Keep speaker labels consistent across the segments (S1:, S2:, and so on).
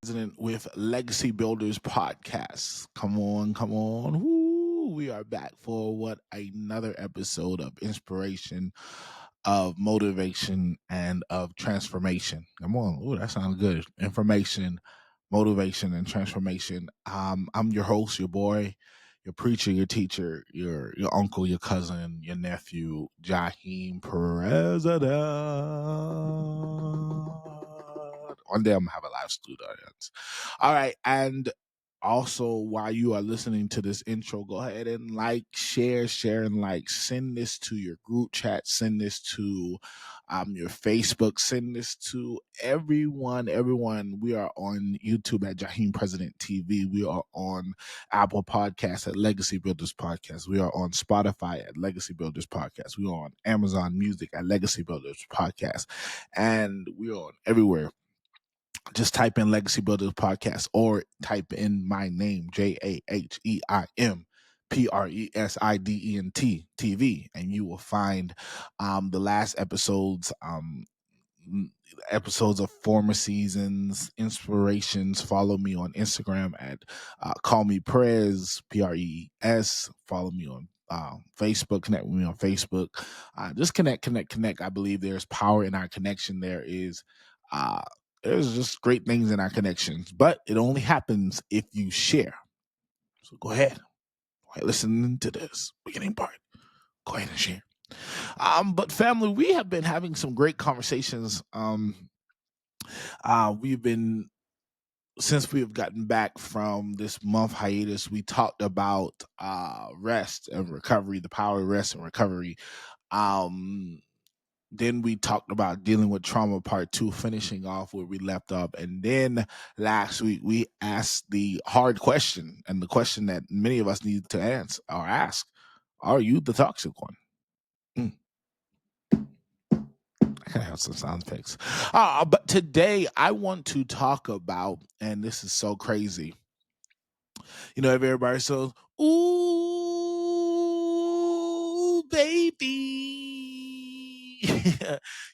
S1: President with Legacy Builders Podcast. Come on, come on. Woo. We are back for another episode of inspiration, of motivation, and of transformation. Come on. Ooh, that sounds good. Information, motivation, and transformation. I'm your host, your boy, your preacher, your teacher, your uncle, your cousin, your nephew, Jaheim President. One day I'm gonna have a live studio audience. All right, and also while you are listening to this intro, go ahead and share, and send this to your group chat, send this to your Facebook, send this to everyone. Everyone, we are on YouTube at Jaheim President TV. We are on Apple Podcasts at Legacy Builders Podcast. We are on Spotify at Legacy Builders Podcast. We are on Amazon Music at Legacy Builders Podcast, and we are on everywhere. Just type in Legacy Builders Podcast or type in my name, Jaheim President TV, and you will find the last episodes of former seasons, inspirations. Follow me on Instagram at Call Me Prez, Pres. Follow me on Facebook. Connect with me on Facebook. Just connect. I believe there's power in our connection. There's just great things in our connections, but it only happens if you share. So go ahead. Listen to this beginning part. Go ahead and share. But family, we have been having some great conversations. We've been, since we have gotten back from this month hiatus, we talked about rest and recovery, the power of rest and recovery. Then we talked about dealing with trauma part 2, finishing off where we left off. And then last week we asked the hard question, and the question that many of us need to answer or ask: are you the toxic one? I gotta have some sound effects. But today I want to talk about, and this is so crazy. You know, everybody says, "Ooh, baby,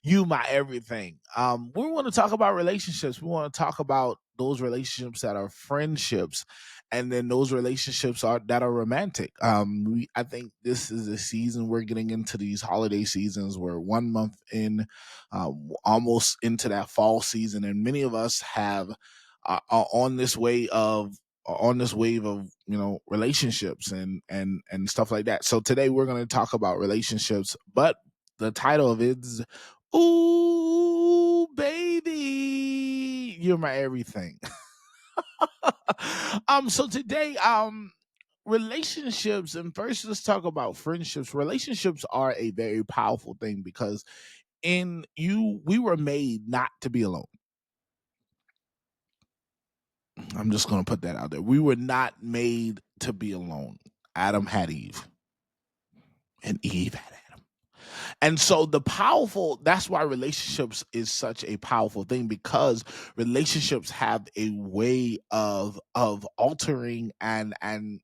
S1: you my everything." We want to talk about relationships. We want to talk about those relationships that are friendships, and then those relationships that are romantic. I think this is a season we're getting into, these holiday seasons. We're 1 month in, almost into that fall season, and many of us are on this wave of relationships and stuff like that. So today we're going to talk about relationships, but the title of it is "Ooh, baby, you're my everything." So today, relationships, and first let's talk about friendships. Relationships are a very powerful thing because we were made not to be alone. I'm just going to put that out there. We were not made to be alone. Adam had Eve, and Eve had Adam. And so that's why relationships is such a powerful thing, because relationships have a way of altering and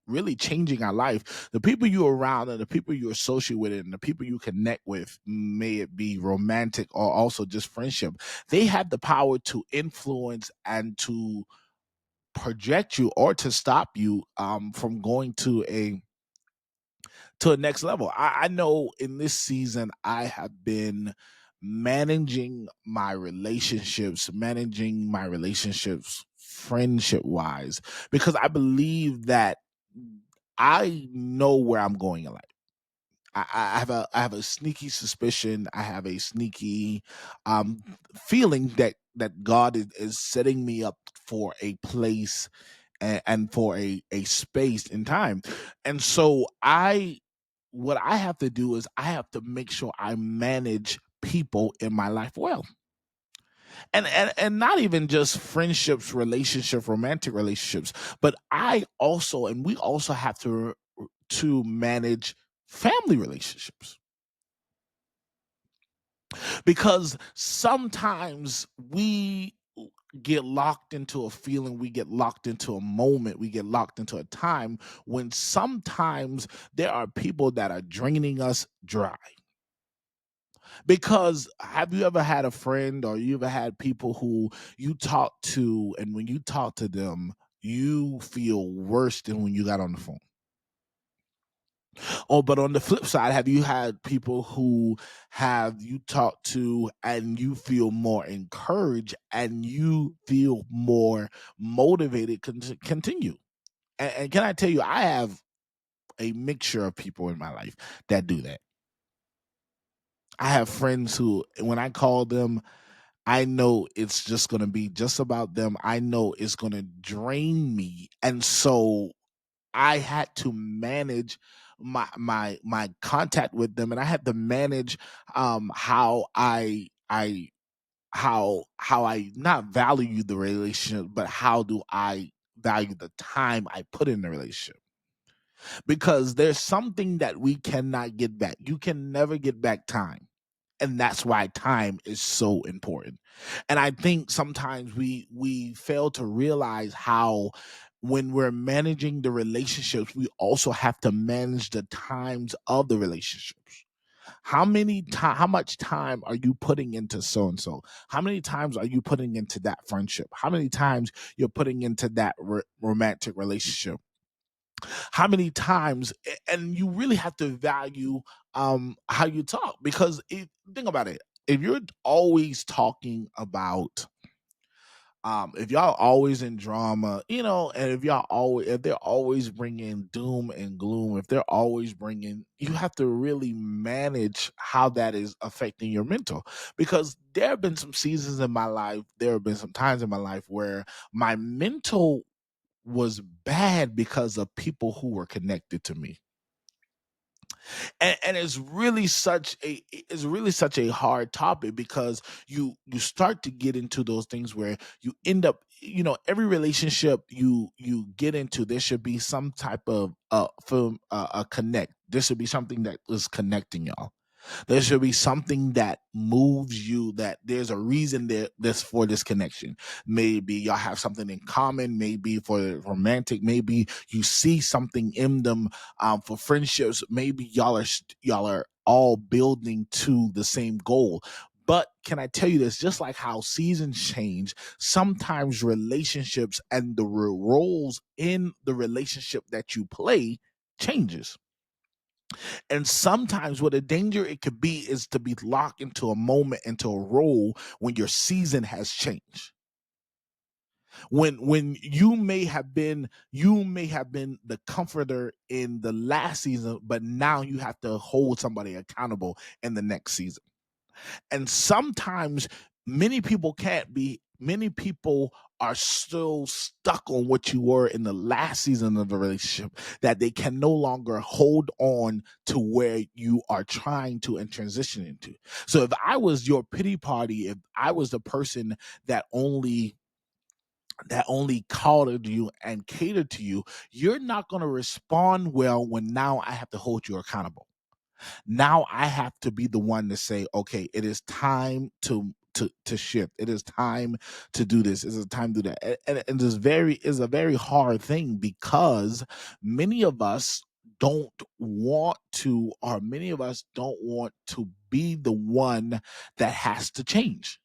S1: really changing our life. The people you're around and the people you associate with and the people you connect with, may it be romantic or also just friendship, they have the power to influence and to project you or to stop you from going to a next level. I know in this season I have been managing my relationships friendship wise, because I believe that I know where I'm going in life. I have a sneaky suspicion. I have a sneaky feeling that God is setting me up for a place and for a space in time. And so what I have to do is I have to make sure I manage people in my life well. And not even just friendships, relationships, romantic relationships, but we also have to manage family relationships. Because sometimes we get locked into a feeling, we get locked into a moment, we get locked into a time when sometimes there are people that are draining us dry. Because have you ever had a friend, or you ever had people who you talk to, and when you talk to them, you feel worse than when you got on the phone? Oh, but on the flip side, have you had people who have you talked to and you feel more encouraged and you feel more motivated to continue? And can I tell you, I have a mixture of people in my life that do that. I have friends who, when I call them, I know it's just going to be just about them. I know it's going to drain me. And so I had to manage my contact with them, and I had to manage how I not value the relationship, but how do I value the time I put in the relationship? Because there's something that we cannot get back. You can never get back time. And that's why time is so important. And I think sometimes we fail to realize how, when we're managing the relationships, we also have to manage the times of the relationships. How much time are you putting into so and so? How many times are you putting into that friendship? How many times you're putting into that romantic relationship? How many times? And you really have to value how you talk, because think about it. If you're always talking about, if y'all always in drama, and if they're always bringing doom and gloom, if they're always bringing, you have to really manage how that is affecting your mental. Because there have been some seasons in my life, there have been some times in my life where my mental was bad because of people who were connected to me. And it's really such a hard topic, because you start to get into those things where you end up, every relationship you get into, there should be some type of film, a connect. There should be something that is connecting y'all. There should be something that moves you, that there's a reason there this for this connection. Maybe y'all have something in common, maybe for romantic, maybe you see something in them, for friendships, maybe y'all are all building to the same goal. But can I tell you this? Just like how seasons change, sometimes relationships and the roles in the relationship that you play changes. And sometimes what a danger it could be is to be locked into a moment, into a role, when your season has changed. When you may have been the comforter in the last season, but now you have to hold somebody accountable in the next season. And sometimes many people are still stuck on what you were in the last season of the relationship, that they can no longer hold on to where you are trying to and transition into. So if I was your pity party, if I was the person that only coddled you and catered to you, you're not going to respond well when now I have to hold you accountable. Now I have to be the one to say, okay, it is time to shift. It is time to do this. It is time to do that. And this very is a very hard thing, because many of us don't want to, or many of us don't want to be the one that has to change.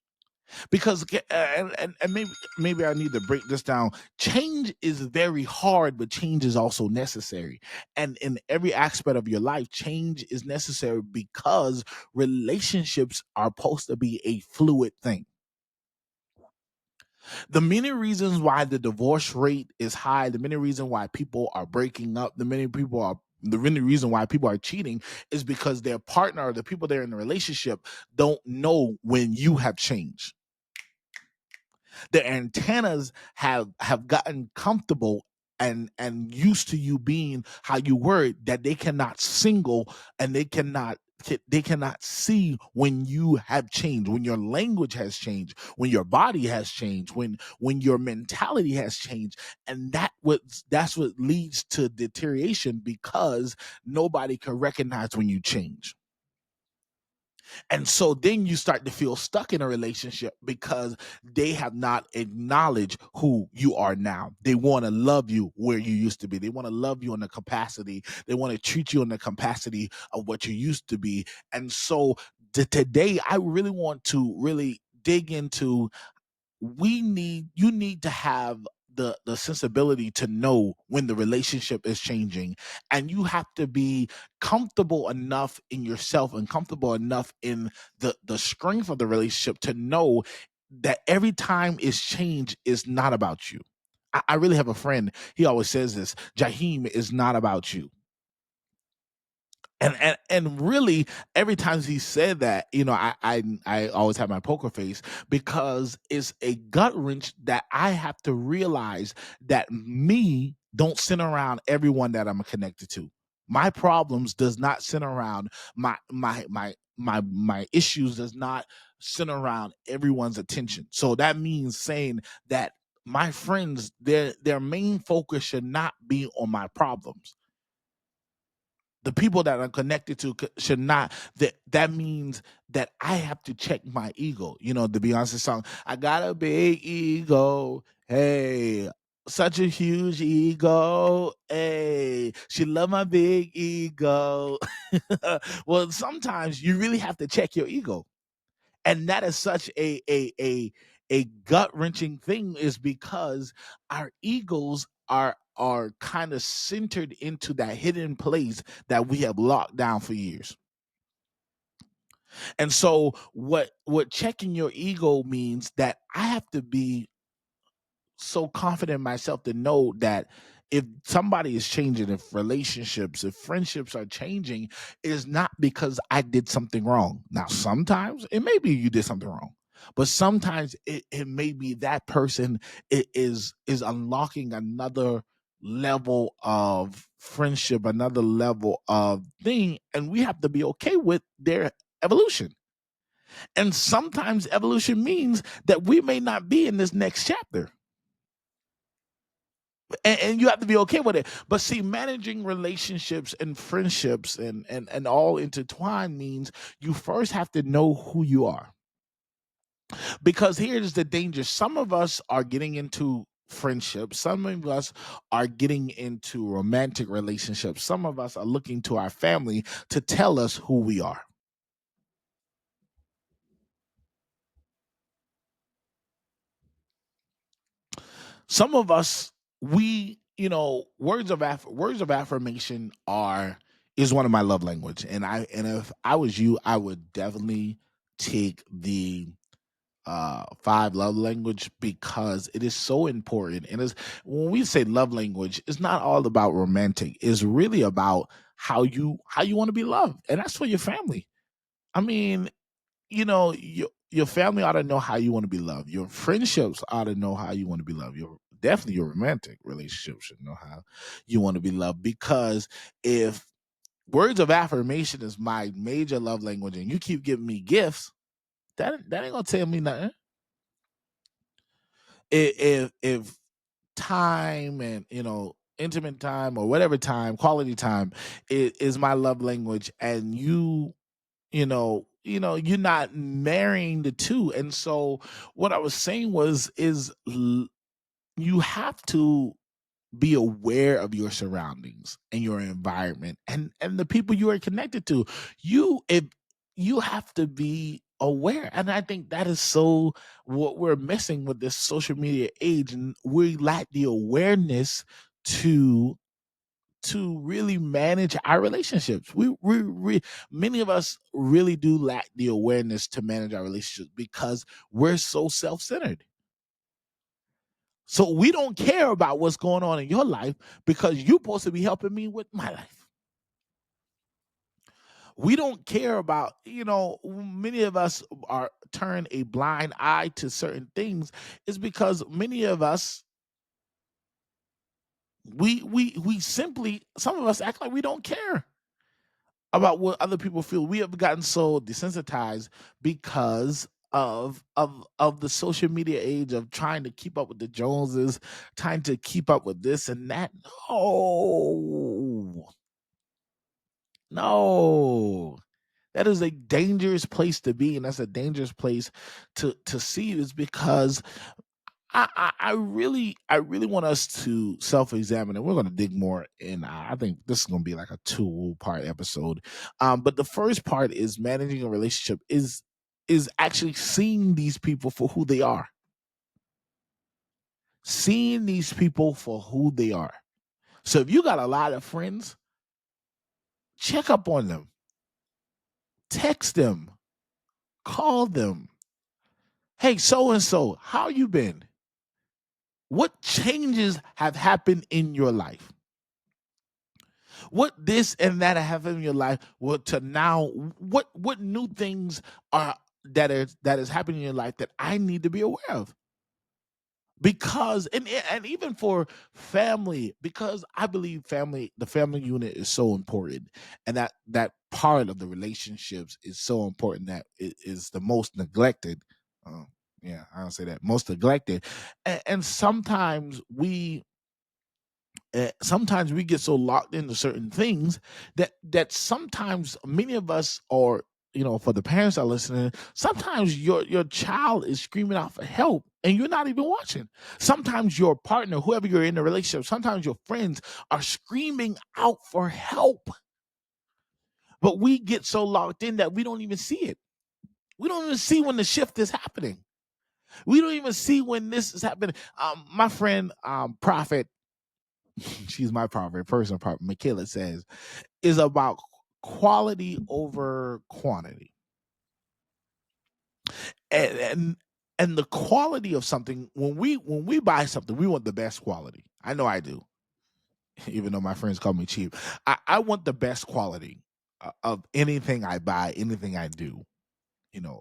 S1: Because and maybe I need to break this down. Change is very hard, but change is also necessary. And in every aspect of your life, change is necessary, because relationships are supposed to be a fluid thing. The many reasons why the divorce rate is high, the many reasons why people are breaking up, the many reason why people are cheating, is because their partner, or the people they're in the relationship, don't know when you have changed. The antennas have gotten comfortable and used to you being how you were, that they cannot single, and they cannot see when you have changed, when your language has changed, when your body has changed, when your mentality has changed. And that's what leads to deterioration, because nobody can recognize when you change. And so then you start to feel stuck in a relationship, because they have not acknowledged who you are now. They want to love you where you used to be. They want to love you in the capacity. They want to treat you in the capacity of what you used to be. And so today I really want to really dig into, you need to have the sensibility to know when the relationship is changing, and you have to be comfortable enough in yourself and comfortable enough in the strength of the relationship to know that every time it's change is not about you. I really have a friend, he always says this: Jaheim is not about you. And really, every time he said that, I always have my poker face, because it's a gut wrench that I have to realize that me don't center around everyone that I'm connected to. My problems does not center around my issues does not center around everyone's attention. So that means saying that my friends, their main focus should not be on my problems. The people that I'm connected to should not. That means that I have to check my ego. The Beyonce song, I got a big ego, hey, such a huge ego, hey, she love my big ego. Well, sometimes you really have to check your ego, and that is such a gut wrenching thing, is because our egos are kind of centered into that hidden place that we have locked down for years. And so what checking your ego means, that I have to be so confident in myself to know that if somebody is changing, if relationships, if friendships are changing, it is not because I did something wrong. Now, sometimes it may be you did something wrong, but sometimes it may be that person is unlocking another level of friendship, another level of thing, and we have to be okay with their evolution. And sometimes evolution means that we may not be in this next chapter, and you have to be okay with it. But see, managing relationships and friendships and all intertwined means you first have to know who you are. Because here's the danger: some of us are getting into friendships, some of us are getting into romantic relationships, some of us are looking to our family to tell us who we are. Some of us, we, words of affirmation are is one of my love language, and if I was you, I would definitely take the five love language, because it is so important. And it's, when we say love language, it's not all about romantic, it's really about how you want to be loved, and that's for your family. I mean, your family ought to know how you want to be loved. Your friendships ought to know how you want to be loved. Your romantic relationship should know how you want to be loved. Because if words of affirmation is my major love language, and you keep giving me gifts, that ain't gonna tell me nothing. If time, and intimate time, or whatever time, quality time, is my love language, and you're not marrying the two. And so what I was saying you have to be aware of your surroundings and your environment, and the people you are connected to. If you have to be aware, and I think that is so what we're missing with this social media age, and we lack the awareness to really manage our relationships. Many of us really do lack the awareness to manage our relationships, because we're so self-centered. So we don't care about what's going on in your life, because you're supposed to be helping me with my life. We don't care about, many of us are turn a blind eye to certain things, is because many of us, we simply, some of us act like we don't care about what other people feel. We have gotten so desensitized because of the social media age, of trying to keep up with the Joneses, trying to keep up with this and that. No, no. That is a dangerous place to be, and that's a dangerous place to see, is because I really want us to self-examine, and we're going to dig more in. I think this is going to be like a two-part episode. But the first part is managing a relationship is actually seeing these people for who they are. Seeing these people for who they are. So if you got a lot of friends, check up on them, text them, call them. Hey, so and so, how you been? What changes have happened in your life? What this and that have happened in your life? Well, to now, what new things are that is happening in your life that I need to be aware of? Because and even for family, because I believe the family unit is so important, and that part of the relationships is so important that it is the most neglected. uh, yeah, I don't say that, most neglected. And sometimes we get so locked into certain things that sometimes many of us, or for the parents that are listening, sometimes your child is screaming out for help and you're not even watching. Sometimes your partner, whoever you're in a relationship, sometimes your friends are screaming out for help, but we get so locked in that we don't even see it. We don't even see when the shift is happening. We don't even see when this is happening. My friend, Prophet, she's my prophet, personal prophet, Michaela, says, is about quality over quantity. And the quality of something, when we buy something, we want the best quality. I know I do, even though my friends call me cheap. I want the best quality of anything I buy, anything I do.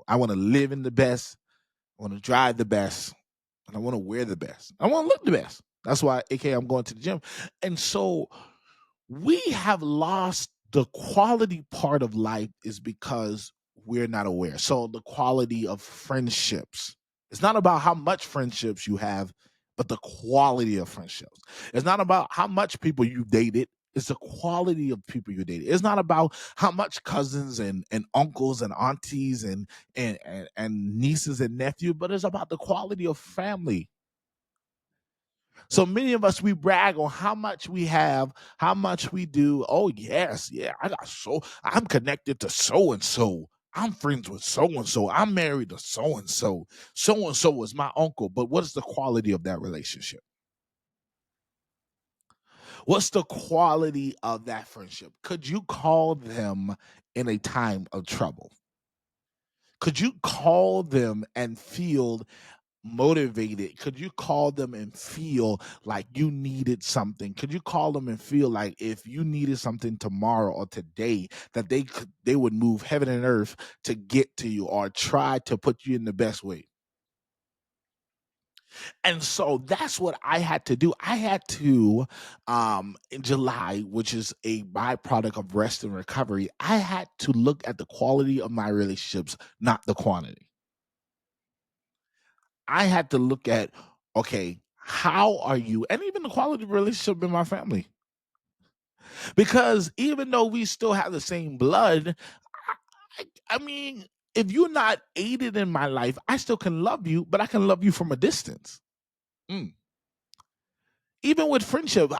S1: I want to live in the best, I want to drive the best, and I want to wear the best. I want to look the best. That's why, aka, I'm going to the gym. And so we have lost the quality part of life is because we're not aware. So the quality of friendships. It's not about how much friendships you have, but the quality of friendships. It's not about how much people you've dated. It's the quality of people you dated. It's not about how much cousins and uncles and aunties and nieces and nephews, but it's about the quality of family. So many of us, we brag on how much we have, how much we do. Oh, yes, yeah, I'm connected to so and so. I'm friends with so and so. I'm married to so and so. So and so is my uncle. But what is the quality of that relationship? What's the quality of that friendship? Could you call them in a time of trouble? Could you call them and feel motivated? Could you call them and feel like you needed something? Could you call them and feel like if you needed something tomorrow or today, that they would move heaven and earth to get to you or try to put you in the best way? And so that's what I had to do. I had to, in July, which is a byproduct of rest and recovery, I had to look at the quality of my relationships, not the quantity. I had to look at, okay, how are you, and even the quality of relationship in my family. Because even though we still have the same blood, I mean, if you're not aided in my life, I still can love you, but I can love you from a distance. Mm. Even with friendship,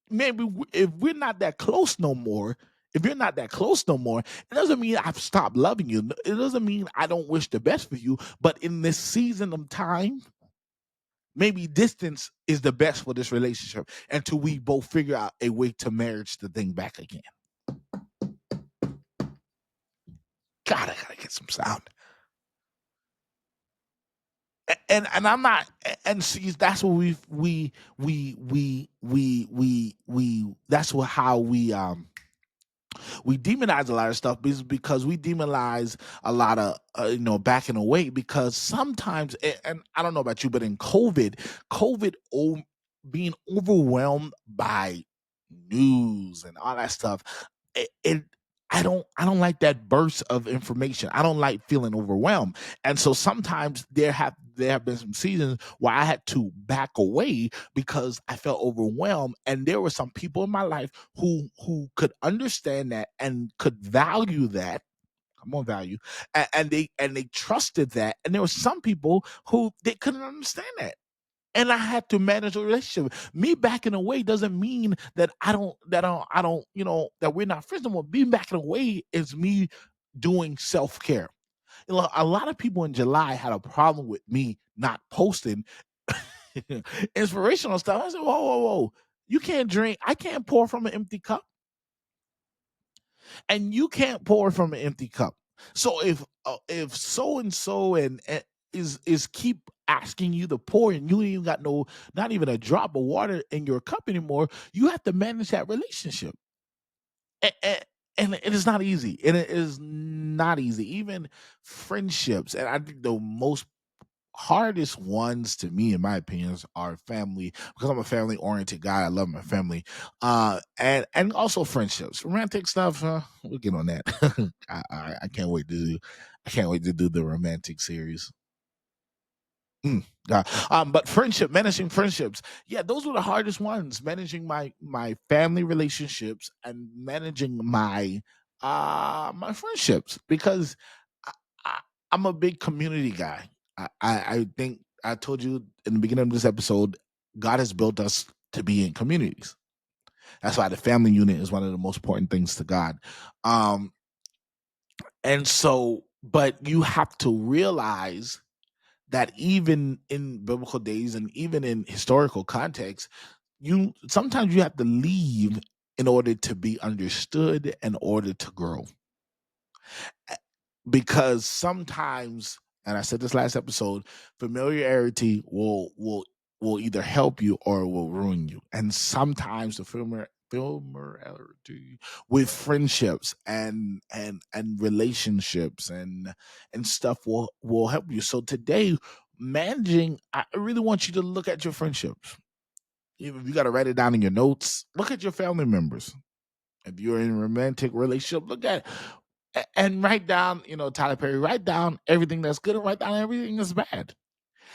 S1: if we're not that close no more, if you're not that close no more, it doesn't mean I've stopped loving you. It doesn't mean I don't wish the best for you. But in this season of time, maybe distance is the best for this relationship until we both figure out a way to marriage the thing back again. God, I gotta get some sound. And I'm not, and see, that's what that's what how we demonize a lot of stuff, because we demonize a lot of backing away, because sometimes, and I don't know about you, but in COVID, being overwhelmed by news and all that stuff, it I don't like that burst of information. I don't like feeling overwhelmed. And so sometimes there have been some seasons where I had to back away because I felt overwhelmed. And there were some people in my life who could understand that and could value that. Come on, value. And they trusted that. And there were some people who they couldn't understand that. and I had to manage a relationship. Me backing away doesn't mean that I don't, that we're not friends no more. Being backing away is me doing self care. A lot of people in July had a problem with me not posting inspirational stuff. I said, whoa, whoa, whoa. You can't drink. I can't pour from an empty cup. And you can't pour from an empty cup. So if so and so and is keep asking you to pour and you ain't even got not even a drop of water in your cup anymore, you have to manage that relationship. And it is not easy. And it is not easy. Even friendships, and I think the most hardest ones to me, in my opinions, are family, because I'm a family oriented guy. I love my family, and also friendships, romantic stuff. We'll get on that. I can't wait to I can't wait to do the romantic series. But managing friendships, yeah, those were the hardest ones. Managing my family relationships and managing my friendships, because I, I, I'm a big community guy. I think I told you in the beginning of this episode, God has built us to be in communities. That's why the family unit is one of the most important things to God. Um, and so, but you have to realize that even in biblical days and even in historical context, you sometimes you have to leave in order to be understood, in order to grow. Because sometimes, and I said this last episode, familiarity will either help you or will ruin you. And sometimes the familiarity with friendships and relationships and stuff will help you. So today, managing, I really want you to look at your friendships. If you got to write it down in your notes, look at your family members. If you're in a romantic relationship, look at and write down, Tyler Perry, write down everything that's good and write down everything that's bad.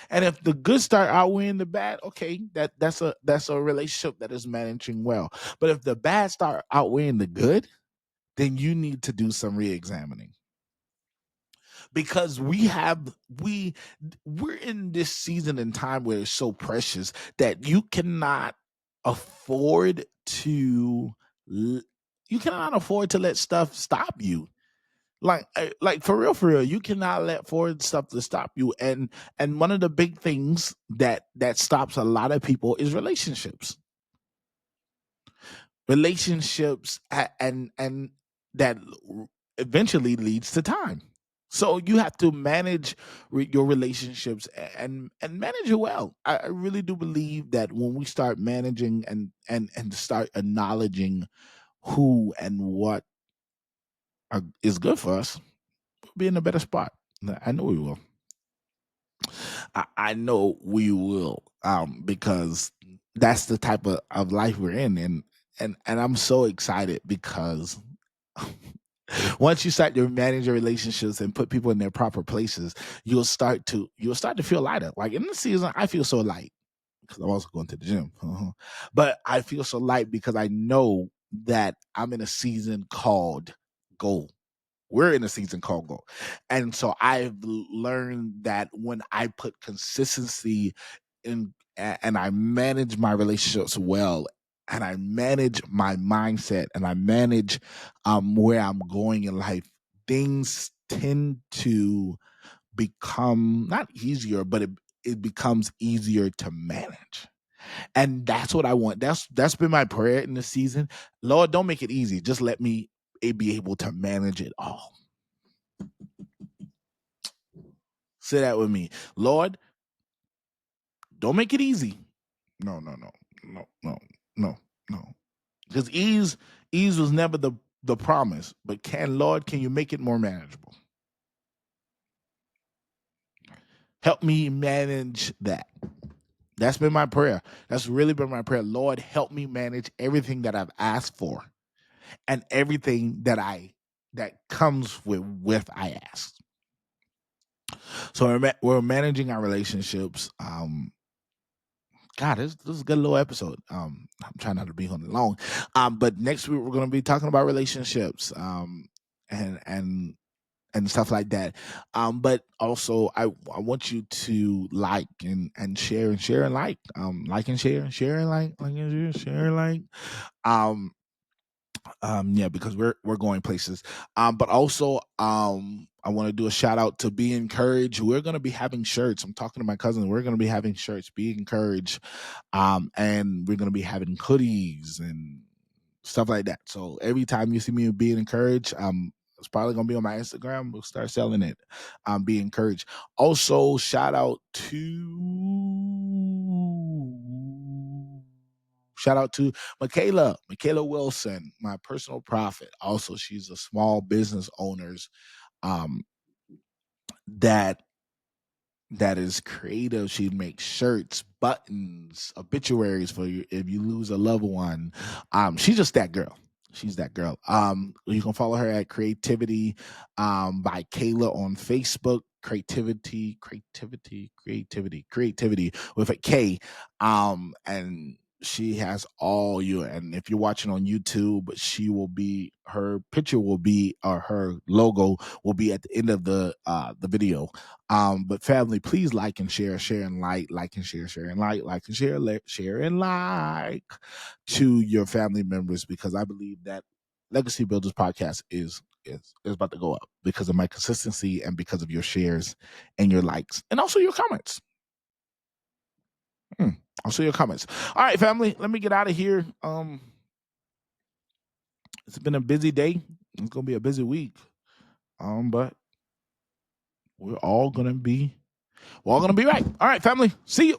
S1: And if the good start outweighing the bad, okay, that's a relationship that is managing well. But if the bad start outweighing the good, then you need to do some re-examining. Because we're in this season and time where it's so precious that you cannot afford to let stuff stop you. Like for real, you cannot let forward stuff to stop you. And one of the big things that stops a lot of people is relationships, and that eventually leads to time. So you have to manage your relationships and manage it well. I really do believe that when we start managing and start acknowledging who and what is good for us, we'll be in a better spot. I know we will. I know we will, because that's the type of life we're in, and I'm so excited because once you start to manage your relationships and put people in their proper places, you'll start to feel lighter. Like in this season, I feel so light because I'm also going to the gym, but I feel so light because I know that I'm in a season called Go. We're in a season called Go. And so I've learned that when I put consistency in and I manage my relationships well, and I manage my mindset, and I manage where I'm going in life, things tend to become not easier, but it becomes easier to manage. And that's what I want. That's been my prayer in this season. Lord, don't make it easy. Just let me be able to manage it all. Say that with me. Lord, don't make it easy. No, no, no, no, no, no, no. Because ease was never the promise. But can you make it more manageable? Help me manage that. That's been my prayer. That's really been my prayer. Lord, help me manage everything that I've asked for and everything that comes with I asked. So we're managing our relationships. God, this is a good little episode. I'm trying not to be on it long. But next week we're going to be talking about relationships. And and stuff like that. But also I want you to like and share and like and share and like and share and like. Um, yeah, because we're going places. But also I want to do a shout out to Be Encouraged. We're gonna be having shirts. I'm talking to my cousin. We're gonna be having shirts. Be Encouraged. And we're gonna be having hoodies and stuff like that. So every time you see me being encouraged, it's probably gonna be on my Instagram. We'll start selling it. Be encouraged. Also, shout out to Michaela Wilson, my personal prophet. Also, she's a small business owners um, that is creative. She makes shirts, buttons, obituaries for you if you lose a loved one. She's just that girl. She's that girl. You can follow her at Creativity by Kayla on Facebook. Creativity with a K. And she has all you. And if you're watching on YouTube, her picture will be, or her logo will be at the end of the video. But family, please like and share and like and share and like and share and like to your family members, because I believe that Legacy Builders podcast is about to go up because of my consistency and because of your shares and your likes and also your comments. Also your comments. All right, family, let me get out of here. It's been a busy day. It's gonna be a busy week. But we're all gonna be right. All right, family. See you.